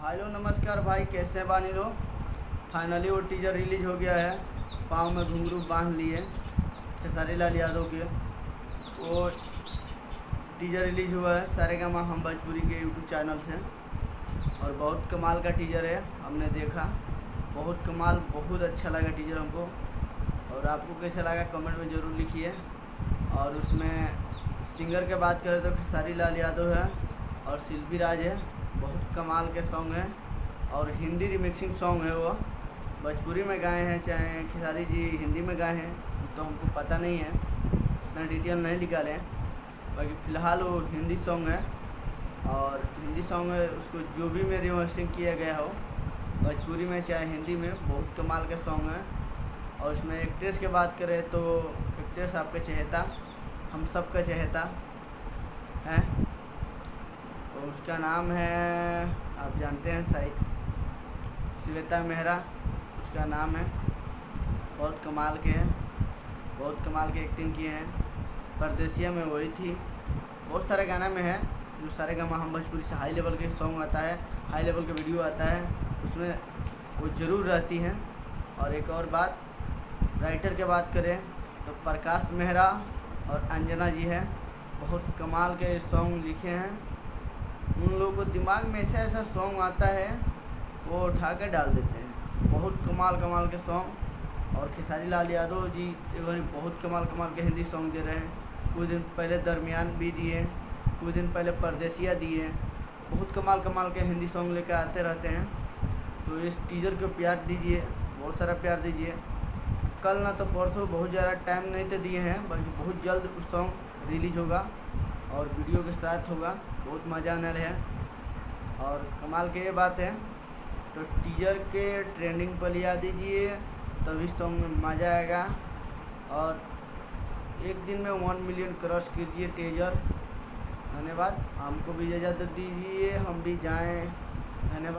Hello नमस्कार भाई, कैसे बानी लो। फाइनली वो टीजर रिलीज हो गया है। पाँव में घुंघरू बांध लिए खेसारी लाल यादव के। वो टीजर रिलीज हुआ है सारेगामा हम भोजपुरी के यूट्यूब चैनल से, और बहुत कमाल का टीजर है। हमने देखा, बहुत कमाल, बहुत अच्छा लगा टीजर हमको। और आपको कैसा लगा कमेंट में ज़रूर लिखिए। और उसमें सिंगर के बात करें तो खेसारी लाल यादव है और शिल्पी राज है। बहुत कमाल के सॉन्ग हैं और हिंदी रिमिक्सिंग सॉन्ग है। वो भोजपुरी में गाए हैं, चाहे खेसारी जी हिंदी में गाए हैं तो हमको पता नहीं है, इतना डिटेल नहीं निकाले हैं। बाकी फ़िलहाल वो हिंदी सॉन्ग है, और हिंदी सॉन्ग है उसको जो भी में रिमिक्सिंग किया गया हो भोजपुरी में चाहे हिंदी में, बहुत कमाल के सॉन्ग है। और इसमें एक्ट्रेस की बात करें तो एक्ट्रेस आपका चहेता, हम सब का चहेता है, तो उसका नाम है, आप जानते हैं शायद, श्वेता मेहरा उसका नाम है। बहुत कमाल के हैं, बहुत कमाल के एक्टिंग किए हैं। परदेसिया में वही थी। बहुत सारे गाना में है जो सारेगामा हम भोजपुरी से हाई लेवल के सॉन्ग आता है, हाई लेवल का वीडियो आता है, उसमें वो ज़रूर रहती हैं। और एक और बात, राइटर के बात करें तो प्रकाश मेहरा और अंजना जी हैं। बहुत कमाल के सॉन्ग लिखे हैं। उन लोगों को दिमाग में ऐसा ऐसा सॉन्ग आता है वो उठा कर डाल देते हैं। बहुत कमाल कमाल के सॉन्ग। और खेसारी लाल यादव जी बहुत कमाल कमाल के हिंदी सॉन्ग दे रहे हैं। कुछ दिन पहले दरमियान भी दिए, कुछ दिन पहले परदेसिया दिए। बहुत कमाल कमाल के हिंदी सॉन्ग लेकर आते रहते हैं। तो इस टीजर को प्यार दीजिए, बहुत सारा प्यार दीजिए। कल ना तो परसों, बहुत ज़्यादा टाइम नहीं तो दिए हैं, बल्कि बहुत जल्द उस सॉन्ग रिलीज होगा और वीडियो के साथ होगा। बहुत मज़ा आने वाला है। और कमाल की ये बात है, तो टीजर के ट्रेंडिंग पर लिया दीजिए, तभी सॉन्ग में मज़ा आएगा। और एक दिन में 1 मिलियन क्रॉस कीजिए टीजर। धन्यवाद। हमको भी इजाज़त दीजिए, हम भी जाएं। धन्यवाद।